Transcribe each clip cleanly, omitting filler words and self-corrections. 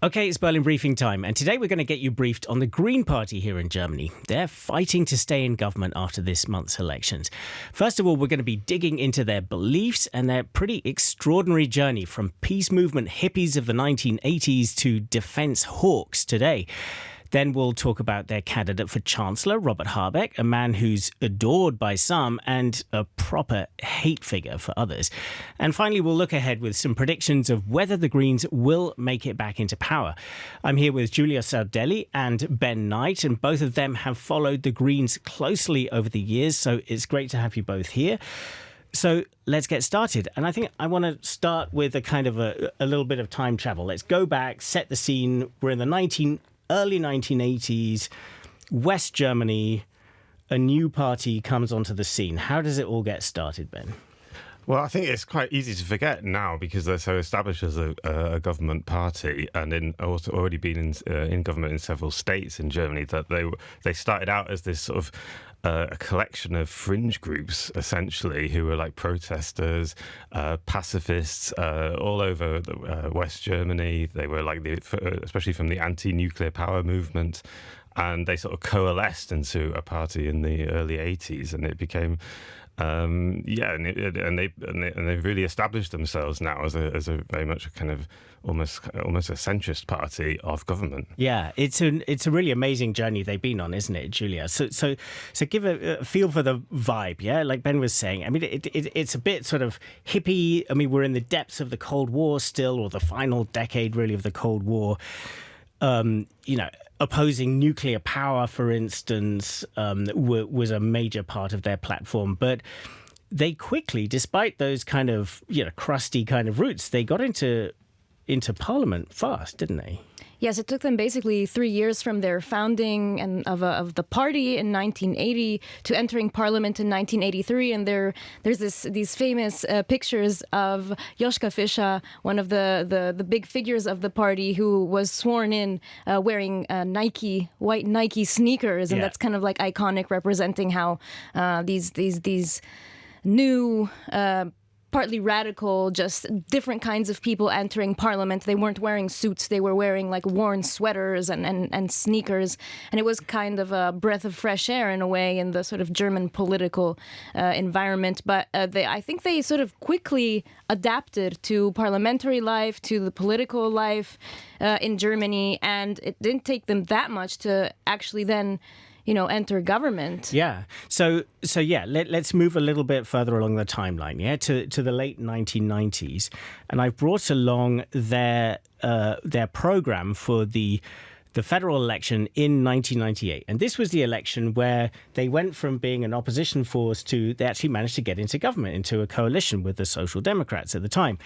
Okay, it's Berlin briefing time, and today we're going to get you briefed on the Green Party here in Germany. They're fighting to stay in government after this month's elections. First of all, we're going to be digging into their beliefs and their pretty extraordinary journey from peace movement hippies of the 1980s to defense hawks today. Then we'll talk about their candidate for chancellor, Robert Habeck, a man who's adored by some and a proper hate figure for others. And finally, we'll look ahead with some predictions of whether the Greens will make it back into power. I'm here with Giulia Saudelli and Ben Knight, and both of them have followed the Greens closely over the years, so it's great to have you both here. So let's get started. And I think I want to start with a kind of a little bit of time travel. Let's go back, set the scene. We're in the early 1980s, West Germany, a new party comes onto the scene. How does it all get started, Ben? Well, I think it's quite easy to forget now because they're so established as a government party and also already been in government in several states in Germany, that they started out as this sort of a collection of fringe groups, essentially, who were like protesters, pacifists, all over West Germany. They were like, especially from the anti-nuclear power movement, and they sort of coalesced into a party in the early 80s, and it became. And they've really established themselves now as a very much a kind of almost a centrist party of government. Yeah, it's a really amazing journey they've been on, isn't it, Giulia? So give a feel for the vibe. Yeah, like Ben was saying. I mean, it's a bit sort of hippie. I mean, we're in the depths of the Cold War still, or the final decade really of the Cold War. Opposing nuclear power, for instance, was a major part of their platform. But they quickly, despite those kind of crusty kind of roots, they got into parliament fast, didn't they? Yes, it took them basically 3 years from their founding and of the party in 1980 to entering parliament in 1983. And there's these famous pictures of Joschka Fischer, one of the big figures of the party, who was sworn in wearing white Nike sneakers, and that's kind of like iconic, representing how these new. Partly radical, just different kinds of people entering parliament. They weren't wearing suits. They were wearing like worn sweaters and sneakers. And it was kind of a breath of fresh air in a way in the sort of German political environment. But I think they sort of quickly adapted to parliamentary life, to the political life in Germany. And it didn't take them that much to actually then enter government. Yeah. So let's move a little bit further along the timeline, to the late 1990s. And I've brought along their program for the federal election in 1998. And this was the election where they went from being an opposition force to they actually managed to get into government, into a coalition with the Social Democrats at the time.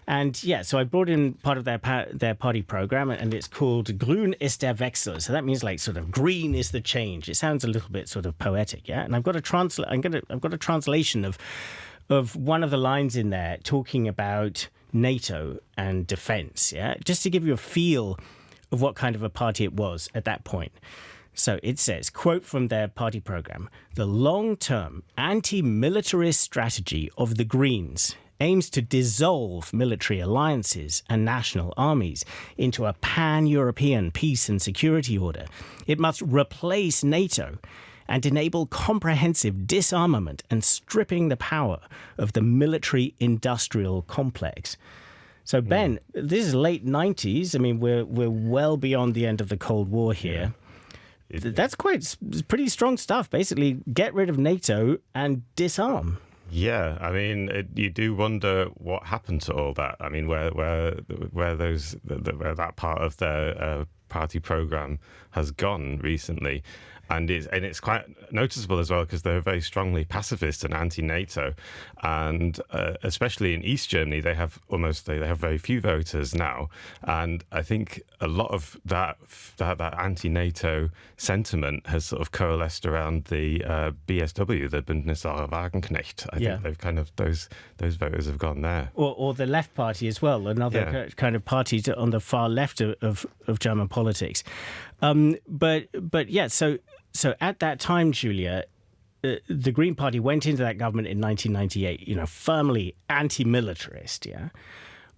And so I brought in part of their party program, and it's called Grün ist der Wechsel. So that means like sort of green is the change. It sounds a little bit sort of poetic, yeah? And I've got a translation of one of the lines in there talking about NATO and defense, yeah? Just to give you a feel of what kind of a party it was at that point. So it says, quote from their party program, "The long-term anti-militarist strategy of the Greens aims to dissolve military alliances and national armies into a pan-European peace and security order. It must replace NATO and enable comprehensive disarmament and stripping the power of the military-industrial complex." So, Ben, this is late 90s. I mean, we're well beyond the end of the Cold War here. Yeah. That's pretty strong stuff. Basically, get rid of NATO and disarm. Yeah, I mean, you do wonder what happened to all that. I mean, where that part of their party program has gone recently. And it's quite noticeable as well because they're very strongly pacifist and anti-NATO, and especially in East Germany, they have very few voters now, and I think a lot of that anti-NATO sentiment has sort of coalesced around the BSW, the Bündnissarer Wagenknecht. I think they've kind of those voters have gone there, or the Left Party as well, another kind of party on the far left of German politics, So at that time, Giulia, the Green Party went into that government in 1998, firmly anti-militarist, yeah?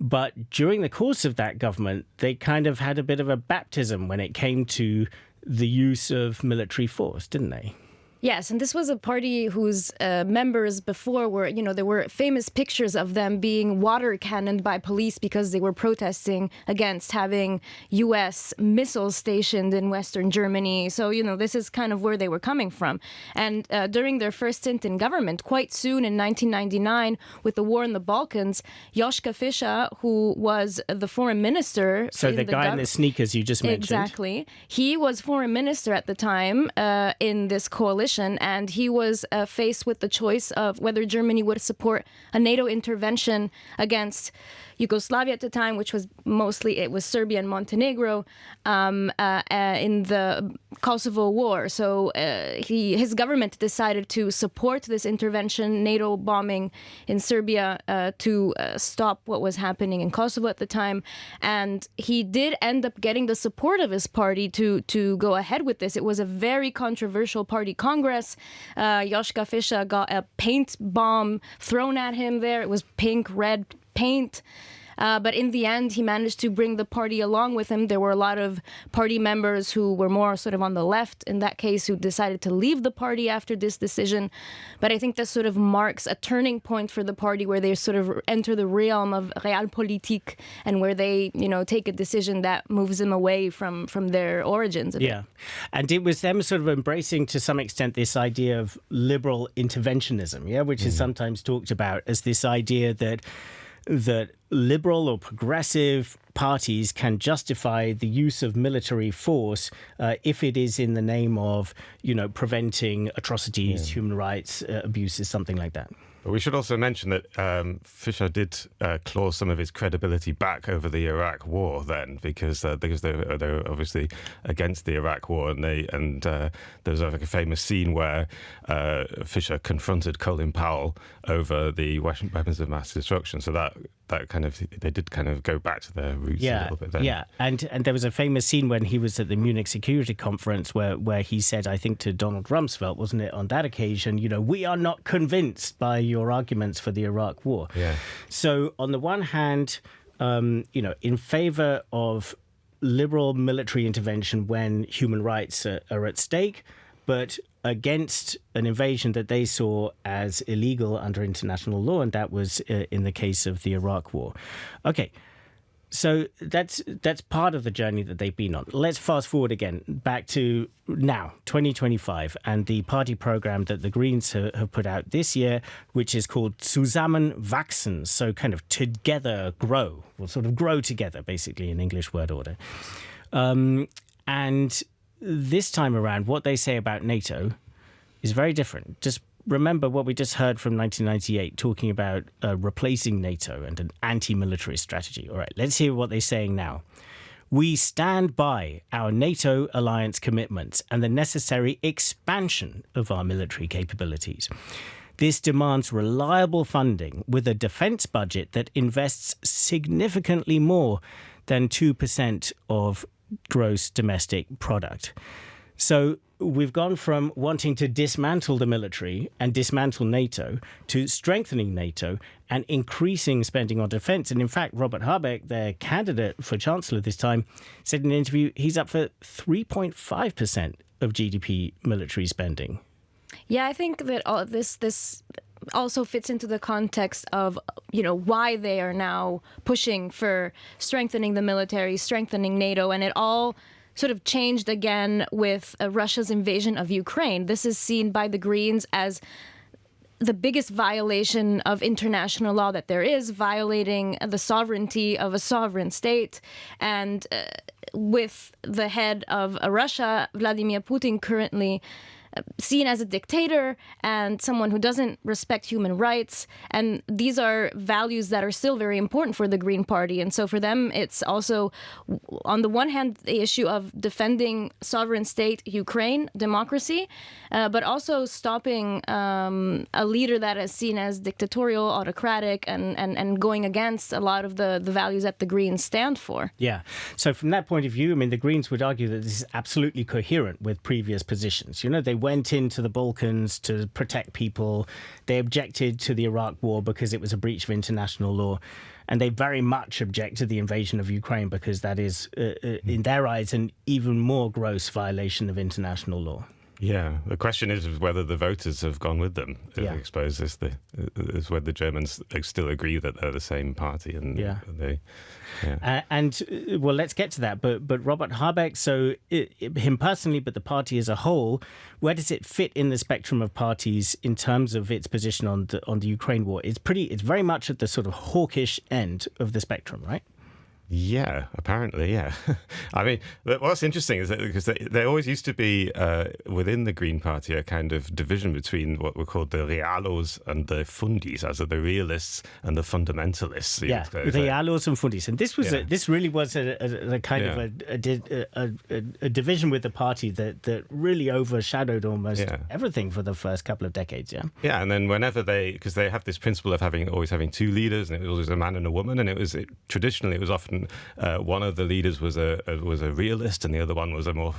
But during the course of that government, they kind of had a bit of a baptism when it came to the use of military force, didn't they? Yes, and this was a party whose members before were, there were famous pictures of them being water cannoned by police because they were protesting against having U.S. missiles stationed in Western Germany. So, this is kind of where they were coming from. And during their first stint in government, quite soon in 1999, with the war in the Balkans, Joschka Fischer, who was the foreign minister... So the guy in the sneakers you just mentioned. Exactly. He was foreign minister at the time in this coalition. And he was faced with the choice of whether Germany would support a NATO intervention against Yugoslavia at the time, which was it was Serbia and Montenegro in the Kosovo War. So his government decided to support this intervention, NATO bombing in Serbia, to stop what was happening in Kosovo at the time. And he did end up getting the support of his party to go ahead with this. It was a very controversial party congress. Joschka Fischer got a paint bomb thrown at him there. It was pink, red paint. But in the end, he managed to bring the party along with him. There were a lot of party members who were more sort of on the left in that case who decided to leave the party after this decision. But I think this sort of marks a turning point for the party where they sort of enter the realm of realpolitik and where they, take a decision that moves them away from their origins. Yeah. And it was them sort of embracing to some extent this idea of liberal interventionism, which is sometimes talked about as this idea that liberal or progressive parties can justify the use of military force if it is in the name of, preventing atrocities, human rights abuses, something like that. But we should also mention that Fischer did claw some of his credibility back over the Iraq War then, because they were obviously against the Iraq War, and there was a famous scene where Fischer confronted Colin Powell over the weapons of mass destruction. So that they did kind of go back to their roots a little bit then. Yeah, and there was a famous scene when he was at the Munich Security Conference where he said, I think to Donald Rumsfeld, wasn't it, on that occasion, we are not convinced by your arguments for the Iraq War. Yeah. So on the one hand, in favor of liberal military intervention when human rights are at stake, but against an invasion that they saw as illegal under international law, and that was in the case of the Iraq War. Okay, so that's part of the journey that they've been on. Let's fast forward again, back to now, 2025, and the party program that the Greens have put out this year, which is called Zusammen wachsen, so kind of together grow, or sort of grow together, basically, in English word order. And this time around, what they say about NATO is very different. Just remember what we just heard from 1998, talking about replacing NATO and an anti-militarist strategy. All right, let's hear what they're saying now. We stand by our NATO alliance commitments and the necessary expansion of our military capabilities. This demands reliable funding with a defense budget that invests significantly more than 2% of gross domestic product. So we've gone from wanting to dismantle the military and dismantle NATO to strengthening NATO and increasing spending on defense. And in fact, Robert Habeck, their candidate for chancellor this time, said in an interview he's up for 3.5% of GDP military spending. Yeah, I think that all this also fits into the context of, why they are now pushing for strengthening the military, strengthening NATO, and it all sort of changed again with Russia's invasion of Ukraine. This is seen by the Greens as the biggest violation of international law that there is, violating the sovereignty of a sovereign state. And with the head of Russia, Vladimir Putin, currently seen as a dictator and someone who doesn't respect human rights. And these are values that are still very important for the Green Party. And so for them, it's also, on the one hand, the issue of defending sovereign state, Ukraine, democracy, but also stopping a leader that is seen as dictatorial, autocratic, and going against a lot of the values that the Greens stand for. Yeah. So from that point of view, the Greens would argue that this is absolutely coherent with previous positions. They went into the Balkans to protect people. They objected to the Iraq War because it was a breach of international law. and they very much object to the invasion of Ukraine because that is, in their eyes, an even more gross violation of international law. Yeah, the question is whether the voters have gone with them. Yeah. I suppose is whether the Germans still agree that they're the same party, and well, let's get to that. But Robert Habeck, so him personally, but the party as a whole, where does it fit in the spectrum of parties in terms of its position on the Ukraine war? It's very much at the sort of hawkish end of the spectrum, right? Yeah, apparently, yeah. I mean, what's interesting is that because there always used to be within the Green Party a kind of division between what were called the realos and the fundis, as the realists and the fundamentalists. Yeah, realos and fundis, and this was this really was a kind of a division with the party that really overshadowed almost everything for the first couple of decades. Yeah. Yeah, and then whenever because they have this principle of always having two leaders, and it was always a man and a woman, and traditionally it was often one of the leaders was a realist and the other one was a more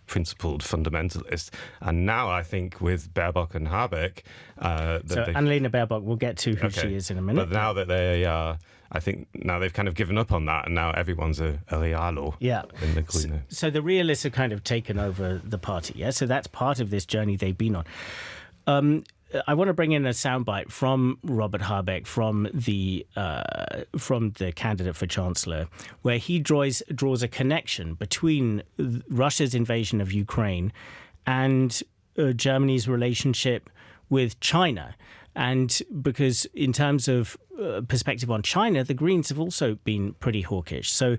principled fundamentalist. And now I think with Baerbock and Habeck... Annalena Baerbock, we'll get to who she is in a minute. But now that they are... I think now they've kind of given up on that, and now everyone's a realo. Yeah. In the Grüne. So the realists have kind of taken over the party, yeah? So that's part of this journey they've been on. I want to bring in a soundbite from Robert Habeck, from the candidate for chancellor, where he draws a connection between Russia's invasion of Ukraine and Germany's relationship with China. And because in terms of perspective on China, the Greens have also been pretty hawkish. So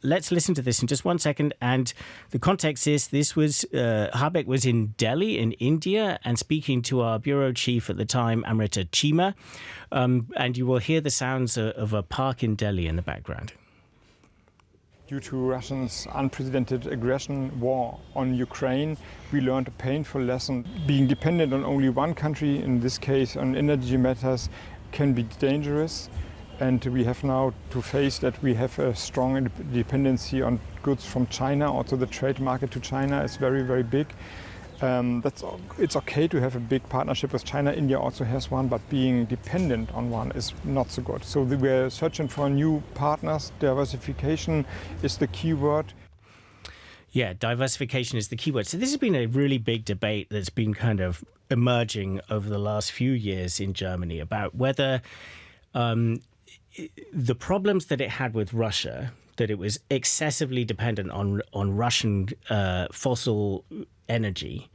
let's listen to this in just 1 second. And the context is Habeck was in Delhi in India and speaking to our bureau chief at the time, Amrita Chima. And you will hear the sounds of a park in Delhi in the background. Due to Russia's unprecedented aggression war on Ukraine, we learned a painful lesson. Being dependent on only one country, in this case on energy matters, can be dangerous. And we have now to face that we have a strong dependency on goods from China. Also the trade market to China is very, very big. It's okay to have a big partnership with China. India also has one, but being dependent on one is not so good. So we're searching for new partners. Diversification is the key word. Yeah, diversification is the key word. So this has been a really big debate that's been kind of emerging over the last few years in Germany about whether the problems that it had with Russia, that it was excessively dependent on Russian fossil energy,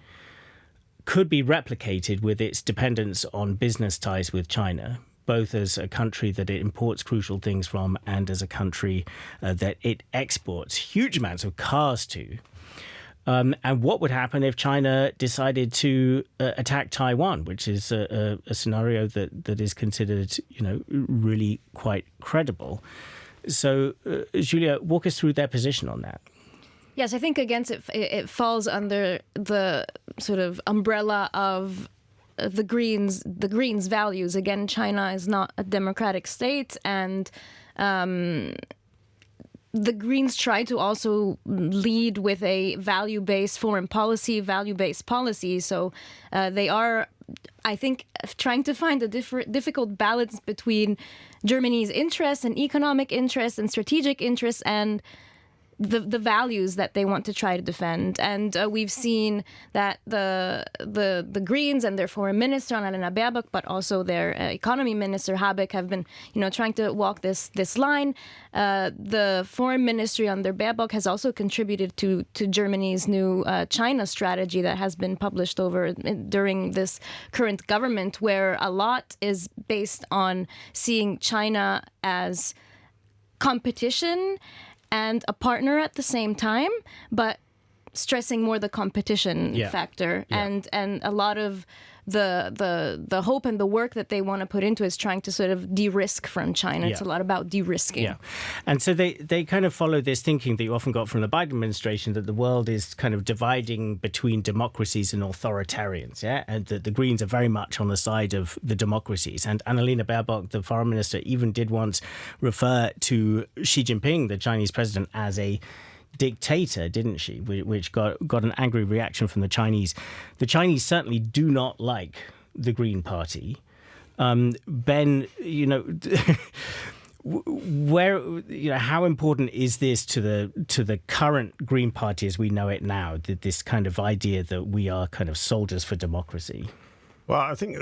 could be replicated with its dependence on business ties with China, both as a country that it imports crucial things from and as a country that it exports huge amounts of cars to. And what would happen if China decided to attack Taiwan, which is a scenario that is considered, really quite credible. So, Giulia, walk us through their position on that. Yes, I think against it falls under the sort of umbrella of the Greens' values. Again, China is not a democratic state, and the Greens try to also lead with a value-based foreign policy, value-based policy. So they are, I think, trying to find a difficult balance between Germany's interests and economic interests and strategic interests and the values that they want to try to defend. And we've seen that the Greens and their foreign minister, Annalena Baerbock, but also their economy minister, Habeck, have been, trying to walk this line. The foreign ministry under Baerbock has also contributed to Germany's new China strategy that has been published during this current government, where a lot is based on seeing China as competition and a partner at the same time, but stressing more the competition factor. Yeah. And a lot of the hope and the work that they want to put into is trying to sort of de-risk from China. Yeah. It's a lot about de-risking. Yeah. And so they kind of follow this thinking that you often got from the Biden administration, that the world is kind of dividing between democracies and authoritarians, yeah? And that the Greens are very much on the side of the democracies. And Annalena Baerbock, the foreign minister, even did once refer to Xi Jinping, the Chinese president, as a dictator, didn't she? Which got an angry reaction from the Chinese. The Chinese certainly do not like the Green Party. Ben, where, how important is this to the current Green Party as we know it now? This kind of idea that we are kind of soldiers for democracy. Well, I think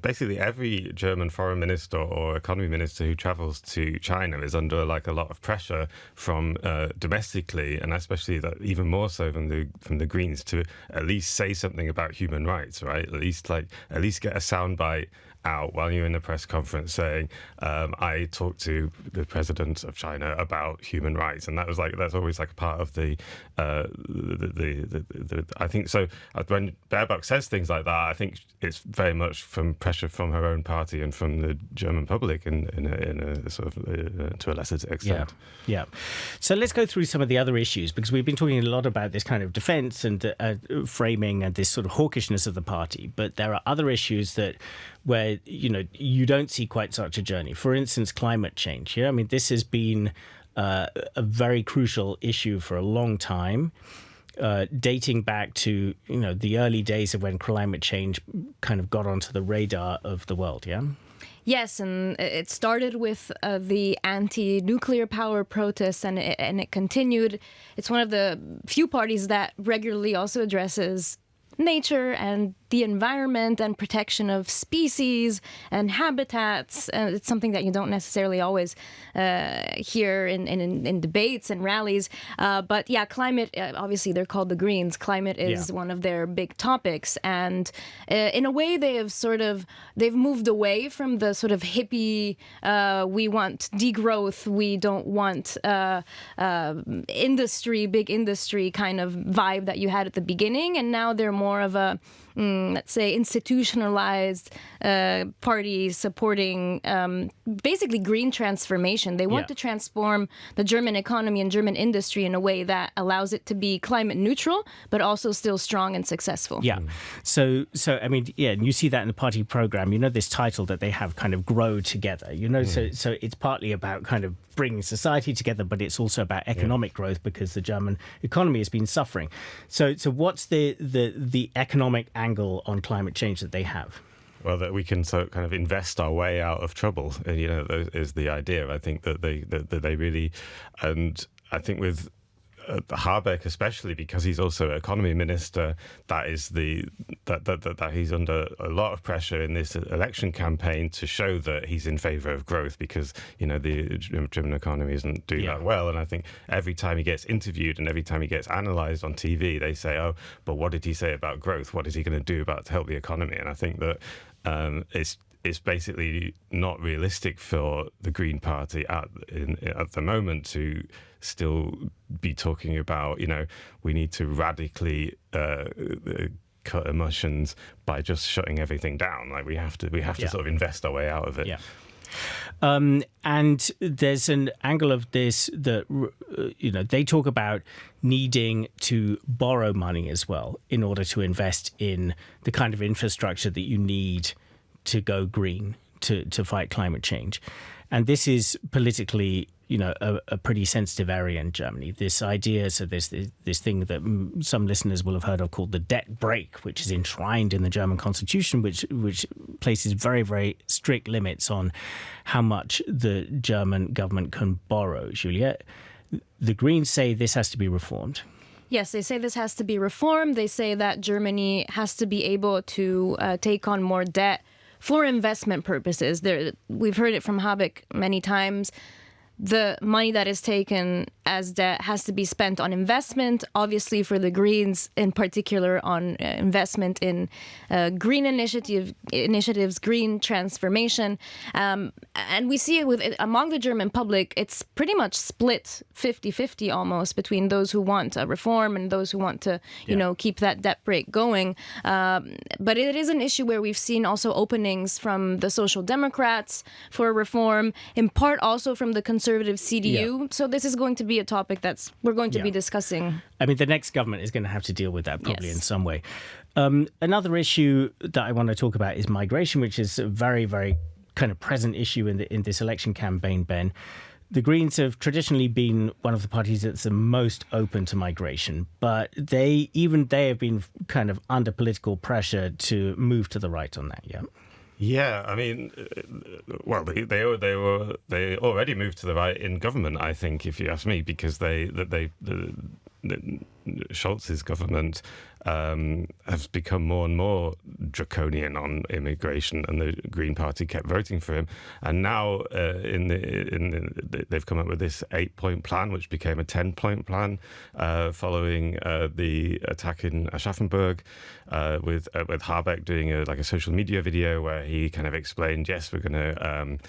basically every German foreign minister or economy minister who travels to China is under a lot of pressure from domestically, and especially that even more so from the Greens, to at least say something about human rights, right? At least get a soundbite out while you're in a press conference saying, I talked to the president of China about human rights, and that's always like a part of the I think so. When Baerbock says things like that, I think it's very much from pressure from her own party and from the German public in a sort of to a lesser extent. Yeah. So let's go through some of the other issues, because we've been talking a lot about this kind of defence and framing and this sort of hawkishness of the party, but there are other issues where you don't see quite such a journey. For instance, climate change. Yeah, I mean, this has been a very crucial issue for a long time, dating back to the early days of when climate change kind of got onto the radar of the world. Yeah. Yes, and it started with the anti-nuclear power protests, and it continued. It's one of the few parties that regularly also addresses nature and the environment and protection of species and habitats. It's something that you don't necessarily always hear in debates and rallies. But yeah, climate, obviously they're called the Greens. Climate is one of their big topics. And in a way, they've moved away from the sort of hippie, we want degrowth, we don't want industry, big industry kind of vibe that you had at the beginning. And now they're more of a let's say, institutionalized party supporting basically green transformation. They want to transform the German economy and German industry in a way that allows it to be climate neutral, but also still strong and successful. Yeah. So I mean, and you see that in the party program, this title that they have, kind of grow together, so it's partly about kind of bringing society together, but it's also about economic growth, because the German economy has been suffering. So what's the economic angle on climate change that they have? Well, that we can kind of invest our way out of trouble, is the idea. I think that they really, and I think with Habeck especially, because he's also economy minister, that he's under a lot of pressure in this election campaign to show that he's in favour of growth, because the German economy isn't doing that well. And I think every time he gets interviewed and every time he gets analysed on TV, they say, "Oh, but what did he say about growth? What is he going to do to help the economy?" And I think that it's basically not realistic for the Green Party at the moment to still be talking about, we need to radically cut emissions by just shutting everything down. Like we have to sort of invest our way out of it. Yeah. And there's an angle of this that, they talk about needing to borrow money as well in order to invest in the kind of infrastructure that you need to go green, to fight climate change. And this is politically, a pretty sensitive area in Germany. This idea, so there's this thing that some listeners will have heard of called the debt brake, which is enshrined in the German constitution, which places very, very strict limits on how much the German government can borrow. Giulia, the Greens say this has to be reformed. Yes, they say this has to be reformed. They say that Germany has to be able to take on more debt for investment purposes. We've heard it from Habeck many times. The money that is taken as debt has to be spent on investment, obviously for the Greens in particular, on investment in green initiatives, green transformation. And we see it among the German public, it's pretty much split 50-50 almost between those who want a reform and those who want to, keep that debt brake going. But it is an issue where we've seen also openings from the Social Democrats for reform, in part also from the conservative CDU. So this is going to be a topic we're going to be discussing. I mean, the next government is going to have to deal with that probably in some way. Another issue that I want to talk about is migration, which is a very, very kind of present issue in this election campaign, Ben. The Greens have traditionally been one of the parties that's the most open to migration, but they have been kind of under political pressure to move to the right on that, Yeah, I mean, well, they already moved to the right in government, I think, if you ask me, because Scholz's government has become more and more draconian on immigration, and the Green Party kept voting for him. And now they've come up with this 8-point plan, which became a 10-point plan following the attack in Aschaffenburg, with Habeck doing a social media video where he kind of explained, yes, we're going to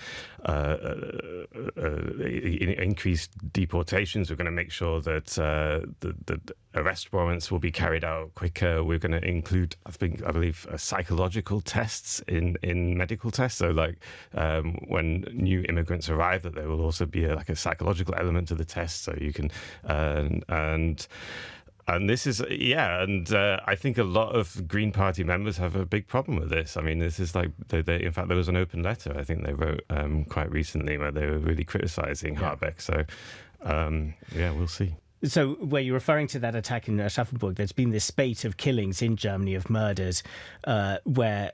increase deportations. We're going to make sure that the arrest warrants will be carried out quicker. We're going to include, I believe, psychological tests in medical tests. So, when new immigrants arrive, that there will also be a psychological element to the test, so you can and this is, I think a lot of Green Party members have a big problem with this. I mean, this is in fact, there was an open letter I think they wrote quite recently where they were really criticising Habeck. So, we'll see. So were you referring to that attack in Aschaffenburg? There's been this spate of killings in Germany of murders where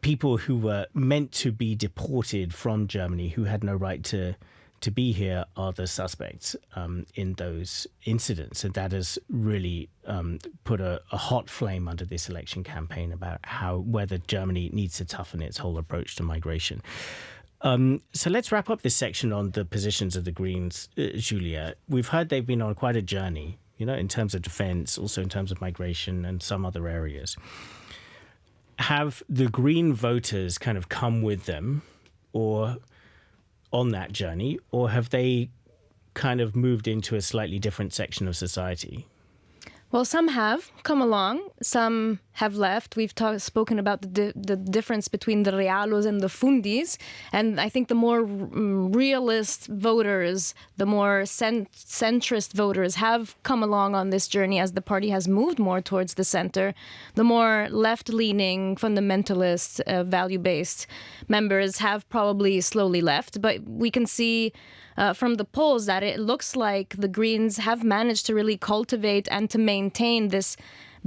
people who were meant to be deported from Germany, who had no right to be here, are the suspects in those incidents. And that has really put a hot flame under this election campaign about whether Germany needs to toughen its whole approach to migration. So let's wrap up this section on the positions of the Greens, Giulia. We've heard they've been on quite a journey, in terms of defence, also in terms of migration and some other areas. Have the Green voters kind of come with them or on that journey, or have they kind of moved into a slightly different section of society? Well, some have come along, some have left. We've spoken about the difference between the realos and the fundis. And I think the more realist voters, the more centrist voters have come along on this journey as the party has moved more towards the center. The more left-leaning, fundamentalist, value-based members have probably slowly left. But we can see from the polls that it looks like the Greens have managed to really cultivate and to maintain this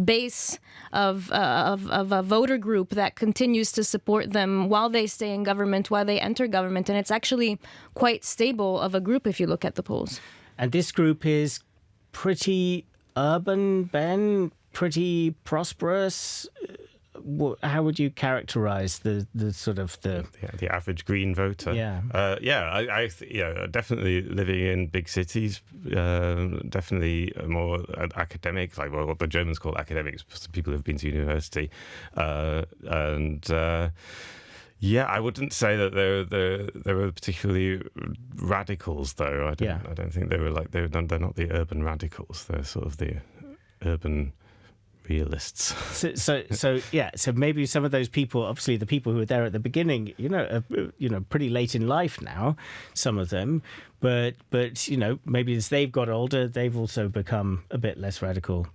base of a voter group that continues to support them while they stay in government, while they enter government. And it's actually quite stable of a group if you look at the polls. And this group is pretty urban, Ben, pretty prosperous. How would you characterize the average Green voter? I definitely living in big cities, definitely more academic, like what the Germans call academics, people who've been to university, I wouldn't say that they were particularly radicals, though. I don't think they were they're not the urban radicals. They're sort of the urban realists. So maybe some of those people, obviously the people who were there at the beginning, are, pretty late in life now, some of them, but maybe as they've got older, they've also become a bit less radical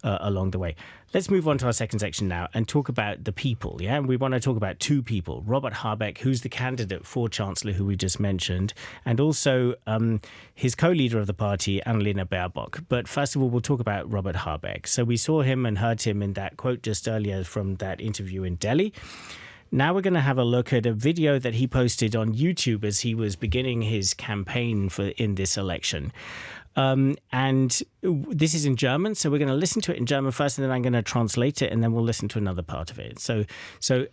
along the way. Let's move on to our second section now and talk about the people. Yeah, and we want to talk about two people: Robert Habeck, who's the candidate for chancellor, who we just mentioned, and also his co-leader of the party, Annalena Baerbock. But first of all, we'll talk about Robert Habeck. So we saw him and heard him in that quote just earlier from that interview in Delhi. Now we're going to have a look at a video that he posted on YouTube as he was beginning his campaign in this election. And this is in German, so we're going to listen to it in German first, and then I'm going to translate it, and then we'll listen to another part of it. So,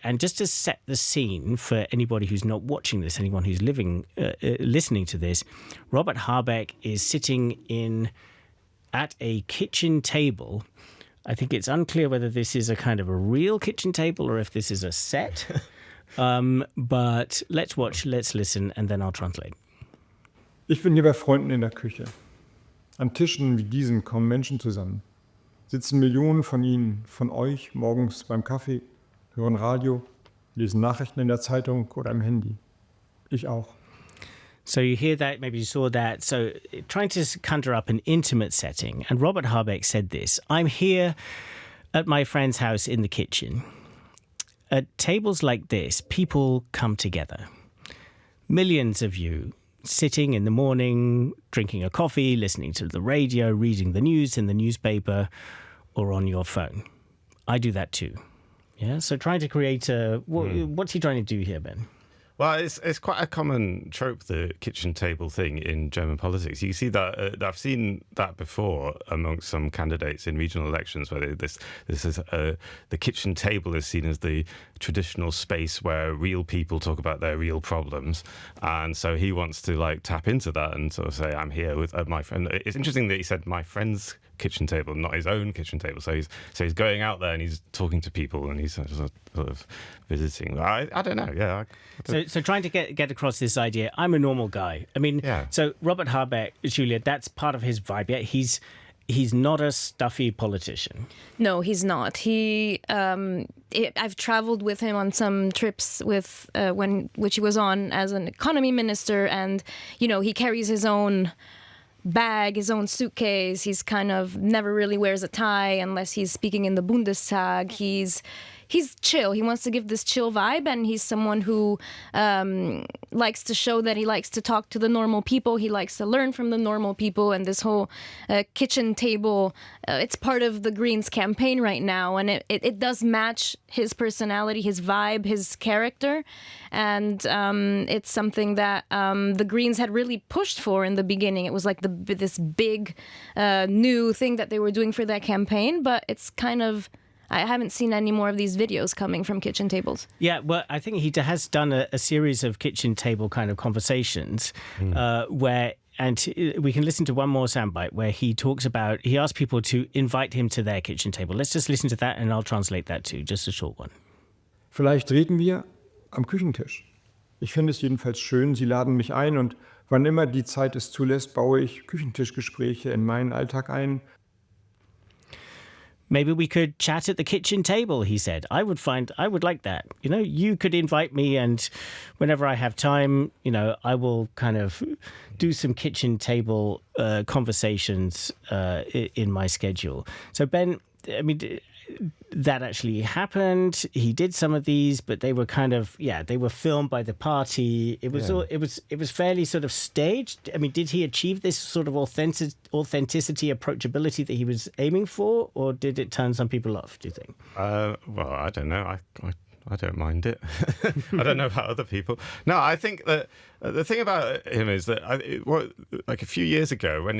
and just to set the scene for anybody who's not watching this, anyone who's listening to this, Robert Habeck is sitting at a kitchen table. I think it's unclear whether this is a kind of a real kitchen table or if this is a set. But let's watch, let's listen, and then I'll translate. Ich bin hier bei Freunden in der Küche. An Tischen wie diesen kommen Menschen zusammen. Sitzen Millionen von ihnen, von euch, morgens beim Kaffee, hören Radio, lesen Nachrichten in der Zeitung oder im Handy. Ich auch. So you hear that, maybe you saw that. So trying to conjure up an intimate setting. And Robert Habeck said this: I'm here at my friend's house in the kitchen. At tables like this, people come together. Millions of you sitting in the morning, drinking a coffee, listening to the radio, reading the news in the newspaper, or on your phone. I do that too. Yeah, so trying to create what's he trying to do here, Ben? Well, it's quite a common trope, the kitchen table thing in German politics. You see that I've seen that before amongst some candidates in regional elections, where this is the kitchen table is seen as the traditional space where real people talk about their real problems, and so he wants to like tap into that and sort of say, "I'm here with my friend." It's interesting that he said "my friend's kitchen table," not his own kitchen table. So he's going out there and he's talking to people and he's sort of visiting. I don't know. Yeah. So trying to get across this idea, I'm a normal guy. I mean, So Robert Habeck, Giulia, that's part of his vibe. Yeah, he's not a stuffy politician. No, he's not. I've traveled with him on some trips which he was on as an economy minister, and he carries his own bag, his own suitcase. He's kind of never really wears a tie unless he's speaking in the Bundestag. He's chill. He wants to give this chill vibe, and he's someone who likes to show that he likes to talk to the normal people. He likes to learn from the normal people, and this whole kitchen table, it's part of the Greens campaign right now, and it does match his personality, his vibe, his character, and it's something that the Greens had really pushed for in the beginning. It was like this big new thing that they were doing for that campaign, but it's kind of... I haven't seen any more of these videos coming from kitchen tables. Yeah, well, I think he has done a series of kitchen table kind of conversations where, and we can listen to one more soundbite where he asks people to invite him to their kitchen table. Let's just listen to that and I'll translate that too, just a short one. Vielleicht reden wir am Küchentisch. Ich finde es jedenfalls schön, Sie laden mich ein und wann immer die Zeit es zulässt, baue ich Küchentischgespräche in meinen Alltag ein. Maybe we could chat at the kitchen table, he said. I would like that. You could invite me, and whenever I have time, I will kind of do some kitchen table conversations in my schedule. So Ben, I mean, that actually happened. He did some of these, but they were they were filmed by the party. It was fairly sort of staged. I mean, did he achieve this sort of authenticity, approachability that he was aiming for, or did it turn some people off, do you think? Well, I don't know. I don't mind it. I don't know about other people. No, I think that the thing about him is that like a few years ago when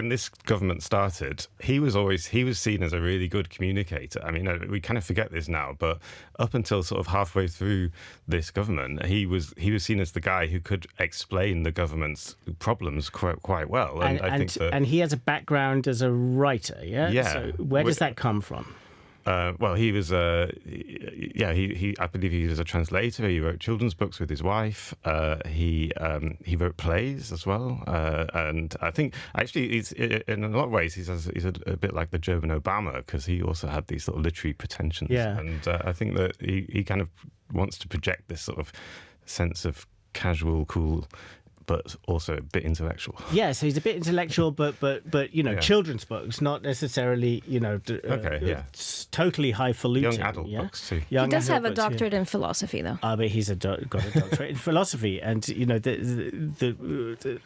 this government started, he was seen as a really good communicator. I mean, we kind of forget this now, but up until sort of halfway through this government, he was seen as the guy who could explain the government's problems quite well. And I think that, and he has a background as a writer. Yeah. Yeah. So where does that come from? Well, he was I believe he was a translator. He wrote children's books with his wife. He wrote plays as well, and I think actually he's in a lot of ways he's a bit like the German Obama, because he also had these sort of literary pretensions. Yeah. And I think that he kind of wants to project this sort of sense of casual, cool, but also a bit intellectual. Yeah, so he's a bit intellectual, but children's books, not necessarily, totally highfalutin. Young adult books too. He does have a doctorate in philosophy, though. But he's got a doctorate in philosophy, and and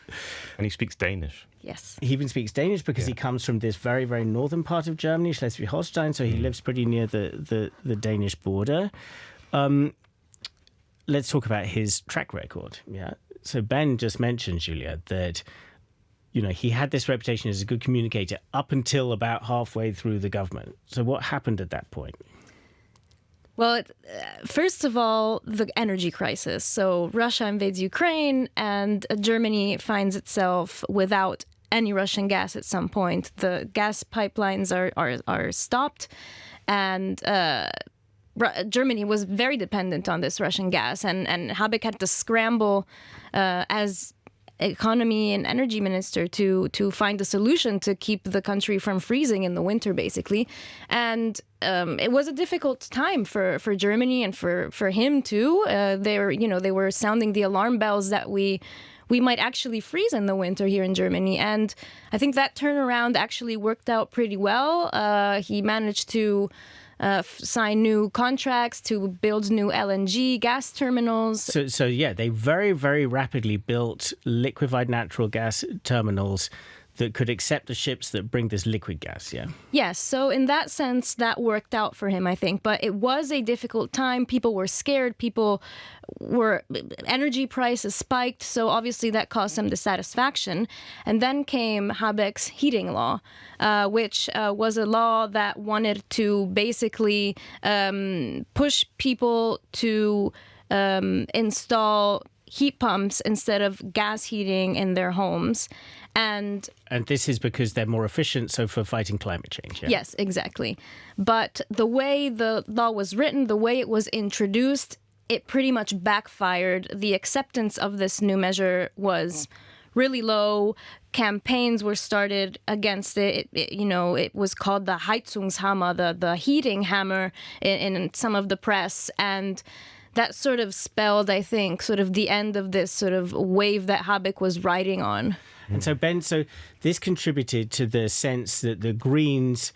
he speaks Danish. Yes. He even speaks Danish because he comes from this very, very northern part of Germany, Schleswig-Holstein, so he lives pretty near the Danish border. Let's talk about his track record. Yeah. So Ben just mentioned, Giulia, that he had this reputation as a good communicator up until about halfway through the government. So what happened at that point? Well, first of all, the energy crisis. So Russia invades Ukraine, and Germany finds itself without any Russian gas at some point. The gas pipelines are stopped, and Germany was very dependent on this Russian gas, and Habeck had to scramble as economy and energy minister to find a solution to keep the country from freezing in the winter, basically. And it was a difficult time for Germany and for him too. They were sounding the alarm bells that we might actually freeze in the winter here in Germany. And I think that turnaround actually worked out pretty well. He managed to sign new contracts to build new LNG gas terminals. So they very, very rapidly built liquefied natural gas terminals that could accept the ships that bring this liquid gas, yeah? Yes, so in that sense, that worked out for him, I think. But it was a difficult time. People were scared. Energy prices spiked. So obviously that caused some dissatisfaction. And then came Habeck's heating law, which was a law that wanted to basically push people to install heat pumps instead of gas heating in their homes. And this is because they're more efficient, so for fighting climate change, yeah? Yes, exactly. But the way the law was written, the way it was introduced, it pretty much backfired. The acceptance of this new measure was really low. Campaigns were started against it. It was called the Heizungshammer, the heating hammer in some of the press. And that sort of spelled, I think, sort of the end of this sort of wave that Habeck was riding on. And so, Ben, this contributed to the sense that the Greens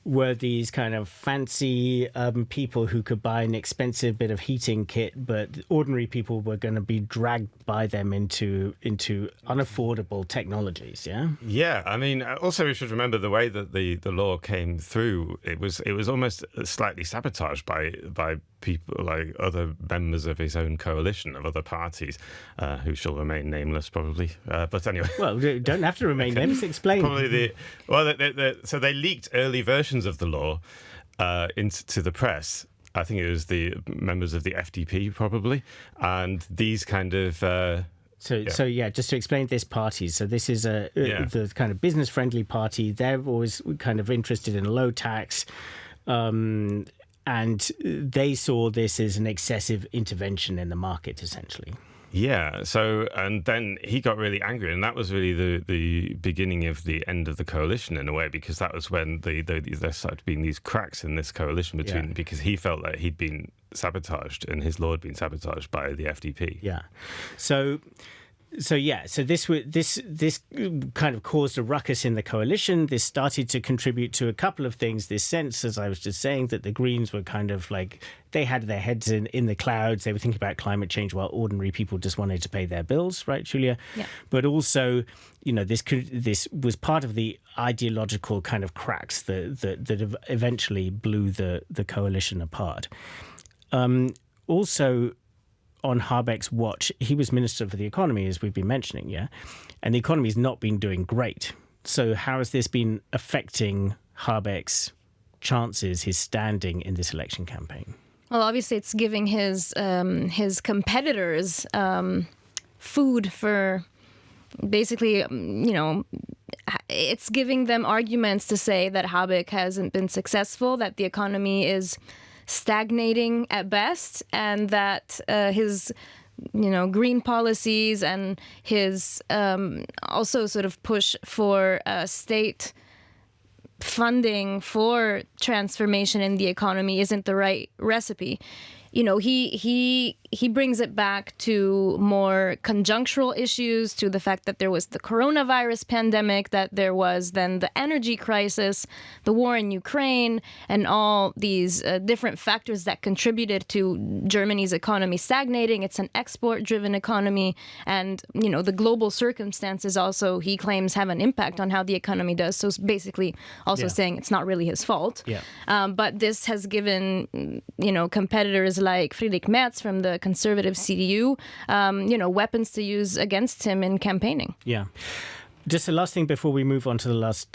were these kind of fancy people who could buy an expensive bit of heating kit, but ordinary people were going to be dragged by them into unaffordable technologies, yeah? Yeah, I mean, also we should remember the way that the law came through. It was almost slightly sabotaged by people like other members of his own coalition of other parties, who shall remain nameless probably. But anyway. Well, don't have to remain nameless. Explain. Probably so they leaked early versions of the law into the press. I think it was the members of the FDP probably, and these kind of. So just to explain this party. So this is the kind of business-friendly party. They're always kind of interested in low tax. And they saw this as an excessive intervention in the market, essentially. Yeah. So, and then he got really angry, and that was really the beginning of the end of the coalition in a way, because that was when there started being these cracks in this coalition because he felt that he'd been sabotaged and his law had been sabotaged by the FDP. Yeah. So this kind of caused a ruckus in the coalition. This started to contribute to a couple of things. This sense, as I was just saying, that the Greens were kind of like, they had their heads in the clouds. They were thinking about climate change while ordinary people just wanted to pay their bills, right, Giulia? Yeah. But also, this was part of the ideological kind of cracks that eventually blew the coalition apart. Also, on Habeck's watch, he was Minister for the Economy, as we've been mentioning, yeah? And the economy's not been doing great. So how has this been affecting Habeck's chances, his standing in this election campaign? Well, obviously, it's giving his competitors food for basically, it's giving them arguments to say that Habeck hasn't been successful, that the economy is stagnating at best, and that his green policies and his also sort of push for state funding for transformation in the economy isn't the right recipe. He brings it back to more conjunctural issues, to the fact that there was the coronavirus pandemic, that there was then the energy crisis, the war in Ukraine, and all these different factors that contributed to Germany's economy stagnating. It's an export-driven economy, and the global circumstances also, he claims, have an impact on how the economy does. So it's basically also saying it's not really his fault. Yeah. But this has given competitors like Friedrich Merz from the conservative CDU, weapons to use against him in campaigning. Yeah. Just the last thing before we move on to the last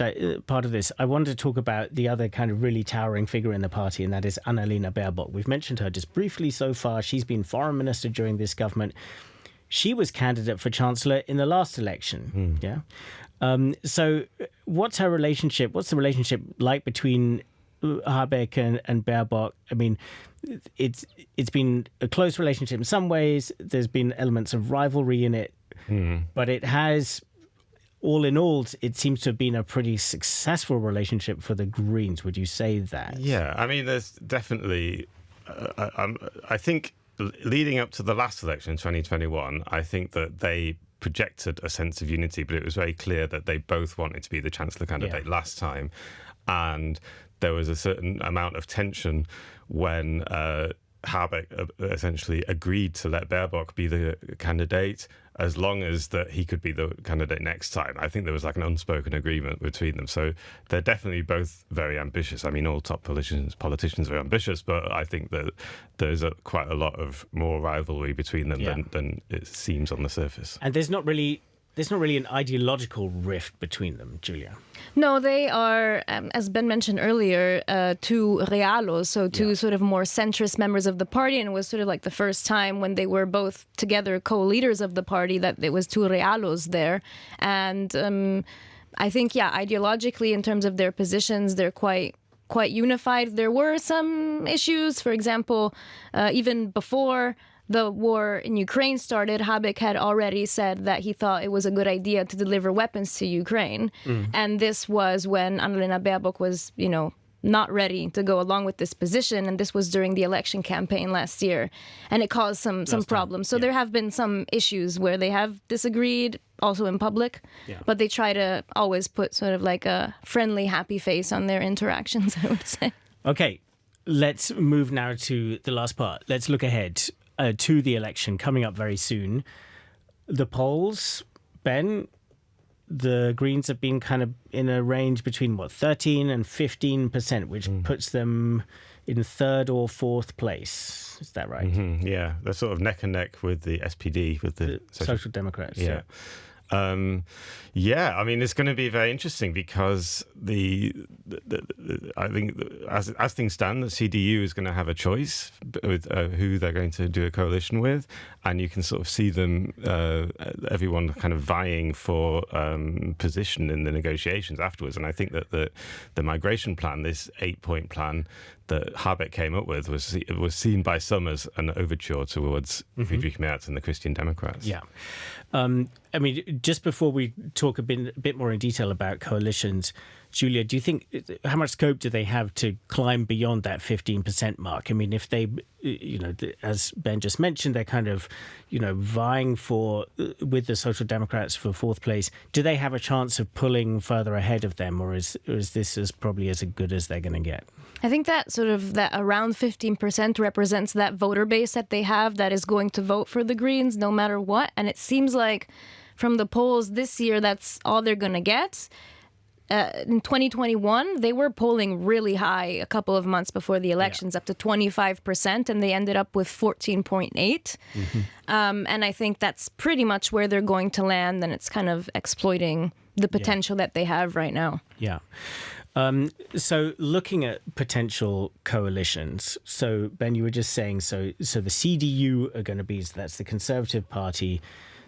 part of this, I wanted to talk about the other kind of really towering figure in the party, and that is Annalena Baerbock. We've mentioned her just briefly so far. She's been foreign minister during this government. She was candidate for chancellor in the last election. Yeah. So what's her relationship? What's the relationship like between Habeck and Baerbock? I mean, it's been a close relationship in some ways. There's been elements of rivalry in it, but it has, all in all, it seems to have been a pretty successful relationship for the Greens. Would you say that? Yeah, I mean, there's definitely, I think leading up to the last election in 2021, I think that they projected a sense of unity, but it was very clear that they both wanted to be the chancellor candidate last time. And there was a certain amount of tension when Habeck essentially agreed to let Baerbock be the candidate. as long as that he could be the candidate next time. I think there was like an unspoken agreement between them. So they're definitely both very ambitious. I mean, all top politicians are ambitious, but I think that there's quite a lot of more rivalry between them than it seems on the surface. And there's not really an ideological rift between them, Giulia. No, they are, as Ben mentioned earlier, two realos, so two sort of more centrist members of the party, and it was sort of like the first time when they were both together co-leaders of the party that there was two realos there. And I think, ideologically, in terms of their positions, they're quite unified. There were some issues, for example, even before the war in Ukraine started, Habeck had already said that he thought it was a good idea to deliver weapons to Ukraine. And this was when Annalena Baerbock was, not ready to go along with this position. And this was during the election campaign last year. And it caused some problems. So there have been some issues where they have disagreed, also in public. But they try to always put sort of like a friendly, happy face on their interactions, I would say. Okay, let's move now to the last part. Let's look ahead to the election coming up very soon. The polls, Ben, the Greens have been kind of in a range between 13 and 15%, which puts them in third or fourth place. Is that right? Yeah, they're sort of neck and neck with the SPD, with the Social Democrats. Yeah. I mean, it's going to be very interesting because I think as things stand, the CDU is going to have a choice with who they're going to do a coalition with, and you can sort of see them, everyone kind of vying for position in the negotiations afterwards. And I think that the migration plan, this 8-point plan that Habeck came up with, was seen by some as an overture towards Friedrich Merz and the Christian Democrats. Yeah. I mean, just before we talk a bit more in detail about coalitions, Giulia, do you think, how much scope do they have to climb beyond that 15% mark? I mean, if they, as Ben just mentioned, they're kind of, vying with the Social Democrats for fourth place. Do they have a chance of pulling further ahead of them, or is this probably as good as they're going to get? I think that around 15% represents that voter base that they have that is going to vote for the Greens no matter what. And it seems like from the polls this year, that's all they're going to get. In 2021, they were polling really high a couple of months before the elections, up to 25%, and they ended up with 14.8. And I think that's pretty much where they're going to land, and it's kind of exploiting the potential that they have right now. Yeah. So looking at potential coalitions, so Ben, you were just saying, so the CDU are going to be, so that's the Conservative Party.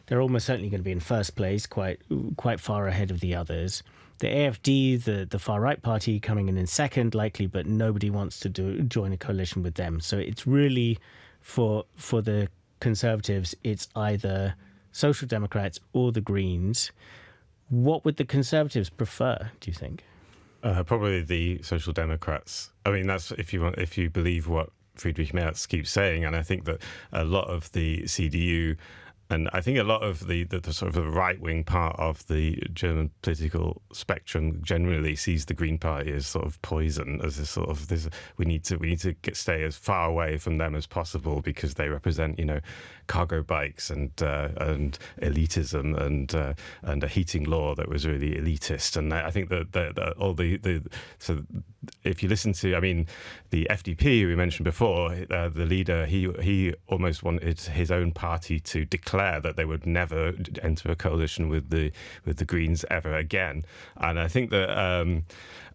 They're almost certainly going to be in first place, quite far ahead of the others. The AfD, the far-right party, coming in second, likely, but nobody wants to join a coalition with them. So it's really, for the Conservatives, it's either Social Democrats or the Greens. What would the Conservatives prefer, do you think? Probably the Social Democrats. I mean, that's if you believe what Friedrich Merz keeps saying, and I think that a lot of the CDU, and I think a lot of the sort of the right-wing part of the German political spectrum generally sees the Green Party as sort of poison, as a sort of we need to stay as far away from them as possible because they represent, cargo bikes and elitism and a heating law that was really elitist. And I think that so if you listen to, I mean, the FDP we mentioned before, the leader, he almost wanted his own party to declare that they would never enter a coalition with the Greens ever again. And I think that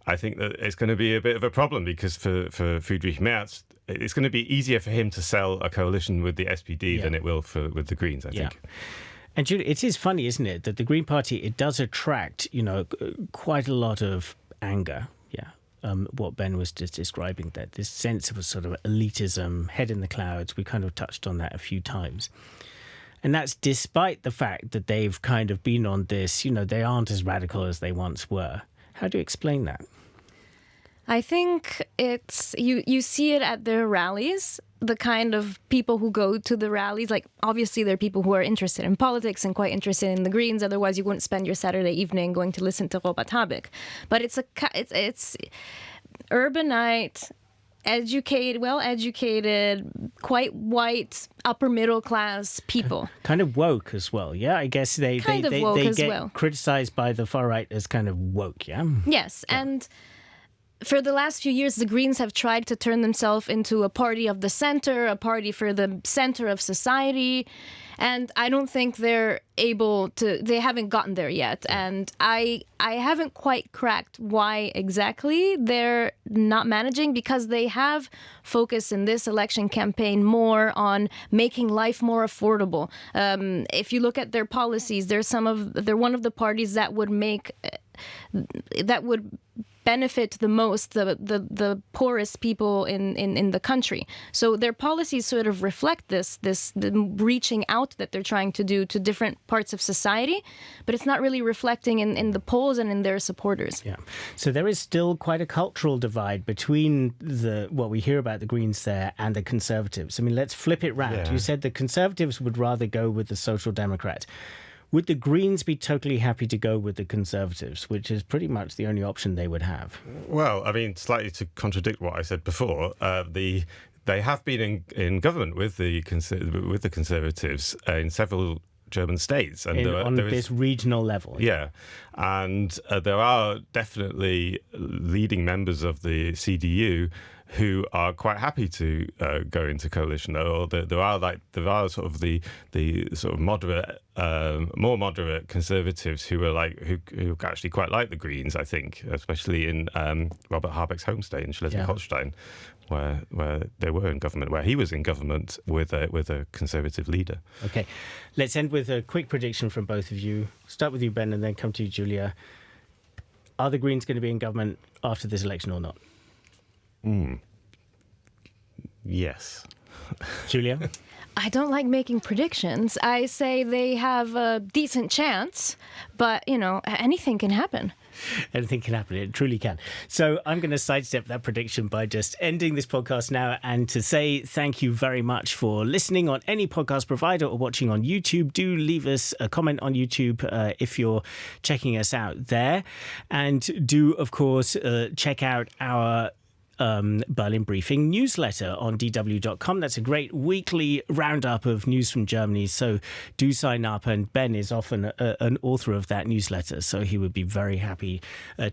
it's going to be a bit of a problem because for Friedrich Merz, it's going to be easier for him to sell a coalition with the SPD than it will with the Greens, I think. And Giulia, it is funny, isn't it, that the Green Party, it does attract, quite a lot of anger. What Ben was just describing, that this sense of a sort of elitism, head in the clouds. We kind of touched on that a few times. And that's despite the fact that they've kind of been on this, they aren't as radical as they once were. How do you explain that? I think it's, you see it at their rallies, the kind of people who go to the rallies. Like, obviously, there are people who are interested in politics and quite interested in the Greens. Otherwise, you wouldn't spend your Saturday evening going to listen to Robert Habeck. But it's urbanite, well-educated, quite white, upper middle class people. Kind of woke as well, yeah? I guess they get criticized by the far right as kind of woke, yeah? Yes, and for the last few years, the Greens have tried to turn themselves into a party of the center, a party for the center of society. And I don't think they haven't gotten there yet. And I haven't quite cracked why exactly they're not managing, because they have focused in this election campaign more on making life more affordable. If you look at their policies, they're one of the parties that would benefit the most the poorest people in the country. So their policies sort of reflect the reaching out that they're trying to do to different parts of society, but it's not really reflecting in the polls and in their supporters. Yeah. So there is still quite a cultural divide between what we hear about the Greens there and the Conservatives. I mean, let's flip it round. Yeah. You said the Conservatives would rather go with the Social Democrats. Would the Greens be totally happy to go with the Conservatives, which is pretty much the only option they would have? Well, I mean, slightly to contradict what I said before, they have been in government with the Conservatives in several German states, and on this regional level. Yeah, and there are definitely leading members of the CDU who are quite happy to go into coalition. Or there are sort of the sort of moderate, more moderate conservatives who who actually quite like the Greens. I think, especially in Robert Habeck's home state in Schleswig-Holstein, where they were in government, where he was in government with a conservative leader. Okay, let's end with a quick prediction from both of you. Start with you, Ben, and then come to you, Giulia. Are the Greens going to be in government after this election or not? Yes. Giulia? I don't like making predictions. I say they have a decent chance, but, anything can happen. Anything can happen. It truly can. So I'm going to sidestep that prediction by just ending this podcast now and to say thank you very much for listening on any podcast provider or watching on YouTube. Do leave us a comment on YouTube if you're checking us out there. And do, of course, check out our Berlin Briefing newsletter on dw.com. That's a great weekly roundup of news from Germany, so do sign up, and Ben is often an author of that newsletter, so he would be very happy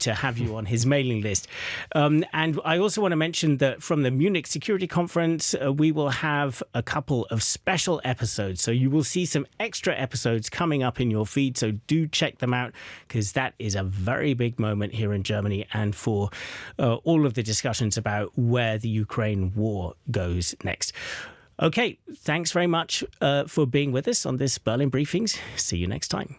to have you on his mailing list. And I also want to mention that from the Munich Security Conference, we will have a couple of special episodes, so you will see some extra episodes coming up in your feed, so do check them out, because that is a very big moment here in Germany, and for all of the discussions about where the Ukraine war goes next. Okay, thanks very much for being with us on this Berlin Briefings. See you next time.